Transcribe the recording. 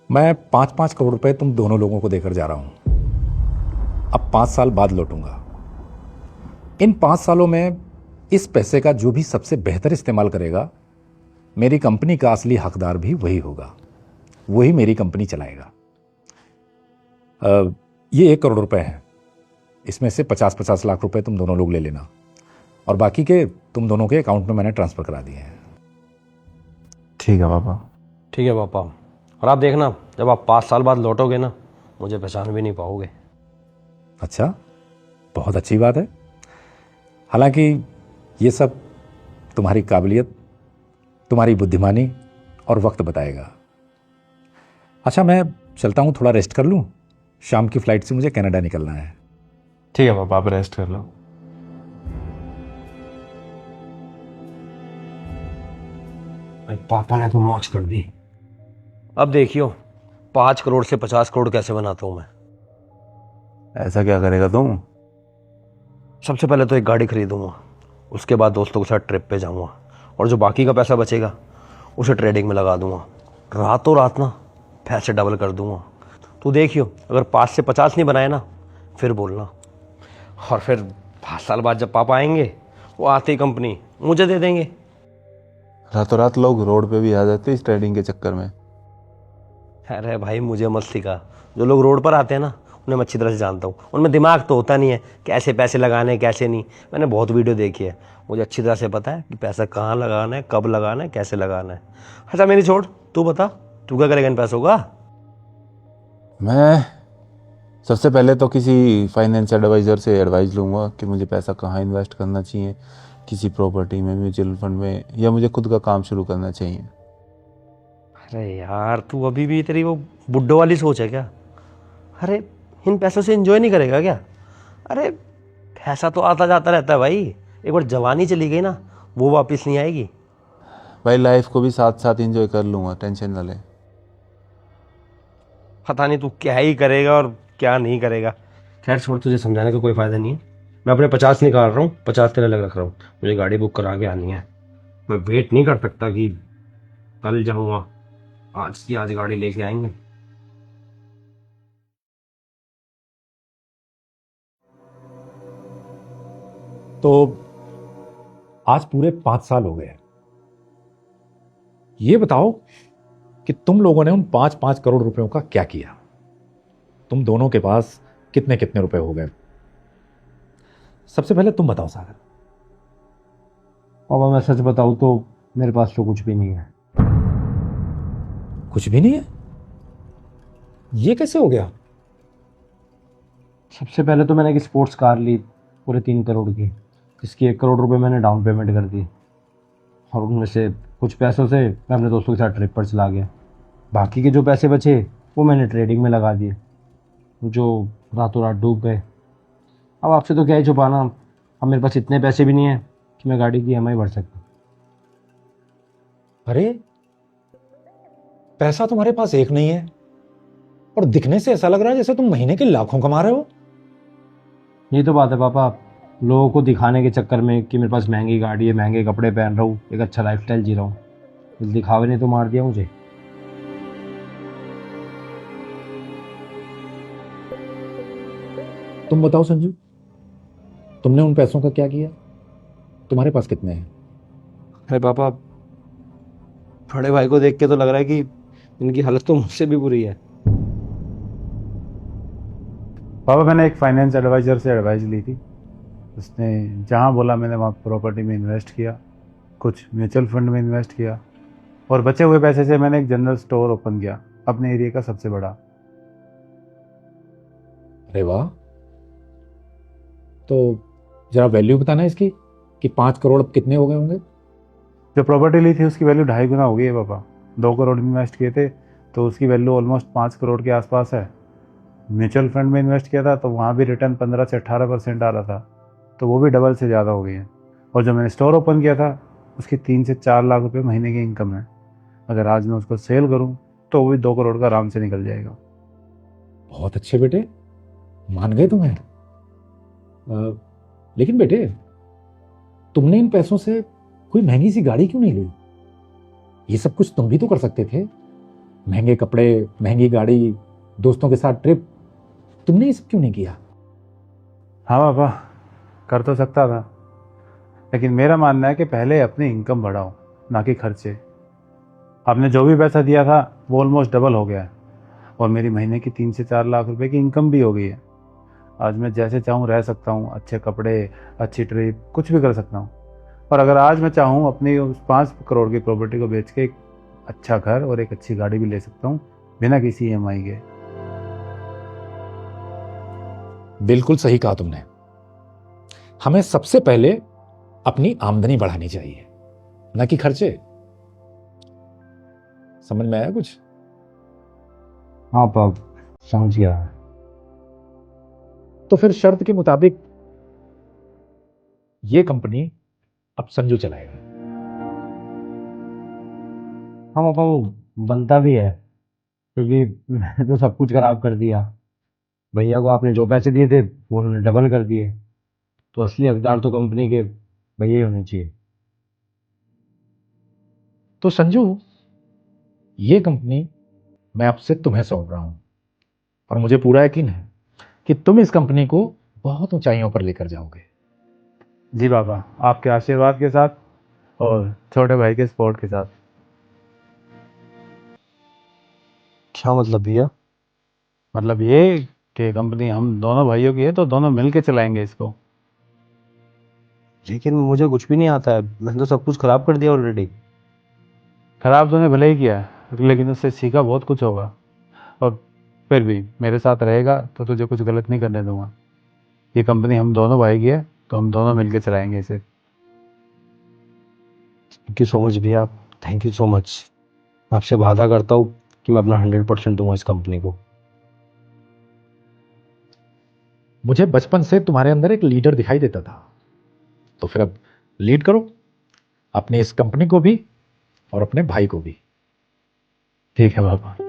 मैं 5-5 करोड़ रुपए तुम दोनों लोगों को देकर जा रहा हूं। अब 5 साल बाद लौटूंगा। इन 5 सालों में इस पैसे का जो भी सबसे बेहतर इस्तेमाल करेगा, मेरी कंपनी का असली हकदार भी वही होगा। वही मेरी कंपनी चलाएगा। ये 1 करोड़ रुपए हैं। इसमें से 50-50 लाख रुपए तुम दोनों लोग ले लेना और बाकी के तुम दोनों के अकाउंट में मैंने ट्रांसफर करा दिए हैं। ठीक है पापा। ठीक है पापा। और आप देखना, जब आप 5 साल बाद लौटोगे ना, मुझे पहचान भी नहीं पाओगे। अच्छा, बहुत अच्छी बात है। हालांकि ये सब तुम्हारी काबिलियत, तुम्हारी बुद्धिमानी और वक्त बताएगा। अच्छा, मैं चलता हूँ, थोड़ा रेस्ट कर लूँ। शाम की फ्लाइट से मुझे कनाडा निकलना है। ठीक है पापा, आप रेस्ट कर लो। भाई पापा ने तो मौज कर दी। अब देखियो 5 करोड़ से 50 करोड़ कैसे बनाता हूँ मैं। ऐसा क्या करेगा तुम? सबसे पहले तो एक गाड़ी खरीदूंगा, उसके बाद दोस्तों के साथ ट्रिप पे जाऊंगा, और जो बाकी का पैसा बचेगा उसे ट्रेडिंग में लगा दूंगा। रातों रात ना पैसे डबल कर दूंगा। तू देखियो, अगर 5 से 50 नहीं बनाए ना, फिर बोलना। और फिर 5 साल बाद जब पापा आएंगे, वो आते ही कंपनी मुझे दे देंगे। रातों रात लोग रोड पे भी आ जाते हैं इस ट्रेडिंग के चक्कर में। अरे भाई, मुझे मत सिखा। जो लोग रोड पर आते हैं ना, उन्हें मैं अच्छी तरह से जानता हूँ। उनमें दिमाग तो होता नहीं है, कैसे पैसे लगाने कैसे नहीं। मैंने बहुत वीडियो देखी है, मुझे अच्छी तरह से पता है कि पैसा कहाँ लगाना है, कब लगाना है, कैसे लगाना है। अच्छा मेरी छोड़, तू बता, तू क्या करेगा इन पैसों का? मैं सबसे पहले तो किसी फाइनेंस एडवाइज़र से एडवाइस लूँगा कि मुझे पैसा कहाँ इन्वेस्ट करना चाहिए, किसी प्रॉपर्टी में, म्यूचुअल फंड में, या मुझे खुद का काम शुरू करना चाहिए। अरे यार, तू अभी भी तेरी वो बुड्ढो वाली सोच है क्या? अरे इन पैसों से एंजॉय नहीं करेगा क्या? अरे पैसा तो आता जाता रहता है भाई। एक बार जवानी चली गई ना, वो वापस नहीं आएगी। भाई लाइफ को भी साथ साथ इंजॉय कर लूँगा, टेंशन ना ले। पता नहीं तू क्या ही करेगा और क्या नहीं करेगा। खैर छोड़, तुझे समझाने का कोई फायदा नहीं है। मैं अपने 50 निकाल रहा हूँ, 50 तेरे अलग रख रहा हूँ। मुझे गाड़ी बुक करा के आनी है। मैं वेट नहीं कर सकता कि कल जाऊँगा। आज की आज गाड़ी लेके आएंगे। तो आज पूरे 5 साल हो गए। ये बताओ कि तुम लोगों ने उन 5-5 करोड़ रुपयों का क्या किया। तुम दोनों के पास कितने कितने रुपए हो गए? सबसे पहले तुम बताओ सागर। पापा मैं सच बताऊँ तो मेरे पास तो कुछ भी नहीं है। कुछ भी नहीं है? ये कैसे हो गया? सबसे पहले तो मैंने एक स्पोर्ट्स कार ली, पूरे 3 करोड़ की, जिसकी 1 करोड़ रुपए मैंने डाउन पेमेंट कर दी। और उनमें से कुछ पैसों से मैं अपने दोस्तों के साथ ट्रिप पर चला गया। बाकी के जो पैसे बचे वो मैंने ट्रेडिंग में लगा दिए, जो रातों रात डूब गए। अब आपसे तो क्या ही छुपाना, अब मेरे पास इतने पैसे भी नहीं है कि मैं गाड़ी की ईएमआई भर सकूं। अरे, पैसा तुम्हारे पास एक नहीं है और दिखने से ऐसा लग रहा है जैसे तुम महीने के लाखों कमा रहे हो। ये तो बात है पापा, लोगों को दिखाने के चक्कर में कि मेरे पास महंगी गाड़ी है, महंगे कपड़े पहन रहा हूँ, एक अच्छा लाइफस्टाइल जी रहा हूँ, इस दिखावे ने तो मार दिया मुझे। तुम बताओ संजू, तुमने उन पैसों का क्या किया? तुम्हारे पास कितने हैं? अरे पापा, बड़े भाई को देख के तो लग रहा है कि इनकी हालत तो मुझसे भी बुरी है। पापा मैंने एक फाइनेंस एडवाइज़र से एडवाइस ली थी। उसने जहाँ बोला मैंने वहाँ प्रॉपर्टी में इन्वेस्ट किया, कुछ म्यूचुअल फंड में इन्वेस्ट किया, और बचे हुए पैसे से मैंने एक जनरल स्टोर ओपन किया, अपने एरिया का सबसे बड़ा। अरे वाह। तो जरा वैल्यू बताना इसकी कि 5 करोड़ अब कितने हो गए होंगे? जो प्रॉपर्टी ली थी उसकी वैल्यू 2.5 गुना हो गई है पापा। 2 करोड़ इन्वेस्ट किए थे तो उसकी वैल्यू ऑलमोस्ट 5 करोड़ के आसपास है। म्यूचुअल फंड में इन्वेस्ट किया था तो वहाँ भी रिटर्न 15 से 18% आ रहा था, तो वो भी डबल से ज़्यादा हो गई है। और जो मैंने स्टोर ओपन किया था उसकी 3 से 4 लाख रुपए महीने की इनकम है। अगर आज मैं उसको सेल करूँ तो वो भी 2 करोड़ का आराम से निकल जाएगा। बहुत अच्छे बेटे, मान गए तुम्हें। लेकिन बेटे, तुमने इन पैसों से कोई महंगी सी गाड़ी क्यों नहीं ली? ये सब कुछ तुम भी तो कर सकते थे। महंगे कपड़े, महंगी गाड़ी, दोस्तों के साथ ट्रिप, तुमने ये सब क्यों नहीं किया? हाँ पापा, कर तो सकता था, लेकिन मेरा मानना है कि पहले अपनी इनकम बढ़ाओ, ना कि खर्चे। आपने जो भी पैसा दिया था वो ऑलमोस्ट डबल हो गया है, और मेरी महीने की 3 से 4 लाख रुपए की इनकम भी हो गई है। आज मैं जैसे चाहूँ रह सकता हूँ, अच्छे कपड़े, अच्छी ट्रिप, कुछ भी कर सकता हूँ। और अगर आज मैं चाहूँ अपनी उस 5 करोड़ की प्रॉपर्टी को बेच के एक अच्छा घर और एक अच्छी गाड़ी भी ले सकता हूँ, बिना किसी EMI के। बिल्कुल सही कहा तुमने। हमें सबसे पहले अपनी आमदनी बढ़ानी चाहिए, ना कि खर्चे। समझ में आया कुछ? हाँ पाप, समझ गया। तो फिर शर्त के मुताबिक ये कंपनी अब संजू चलाएगा। हाँ पापा, वो बनता भी है, क्योंकि मैंने तो सब कुछ खराब कर दिया। भैया को आपने जो पैसे दिए थे वो उन्होंने डबल कर दिए, तो असली हकदार तो कंपनी के भैया ही होने चाहिए। तो संजू, ये कंपनी मैं आपसे तुम्हें सौंप रहा हूं, और मुझे पूरा यकीन है कि तुम इस कंपनी को बहुत ऊंचाइयों पर लेकर जाओगे। जी पापा, आपके आशीर्वाद के साथ और छोटे भाई के सपोर्ट के साथ। क्या मतलब भैया? मतलब ये कि कंपनी हम दोनों भाइयों की है, तो दोनों मिल के चलाएंगे इसको। लेकिन मुझे कुछ भी नहीं आता है, मैंने तो सब कुछ खराब कर दिया ऑलरेडी। खराब तूने भले ही किया है, लेकिन उससे सीखा बहुत कुछ होगा, और फिर भी मेरे साथ रहेगा तो तुझे कुछ गलत नहीं करने दूंगा। ये कंपनी हम दोनों भाई की है, तो हम दोनों मिलकर चलाएंगे इसे। थैंक यू सो मच भैया, थैंक यू सो मच। आपसे वादा करता हूँ कि मैं अपना 100% दूंगा इस कंपनी को। मुझे बचपन से तुम्हारे अंदर एक लीडर दिखाई देता था, तो फिर अब लीड करो अपनी इस कंपनी को भी और अपने भाई को भी। ठीक है पापा।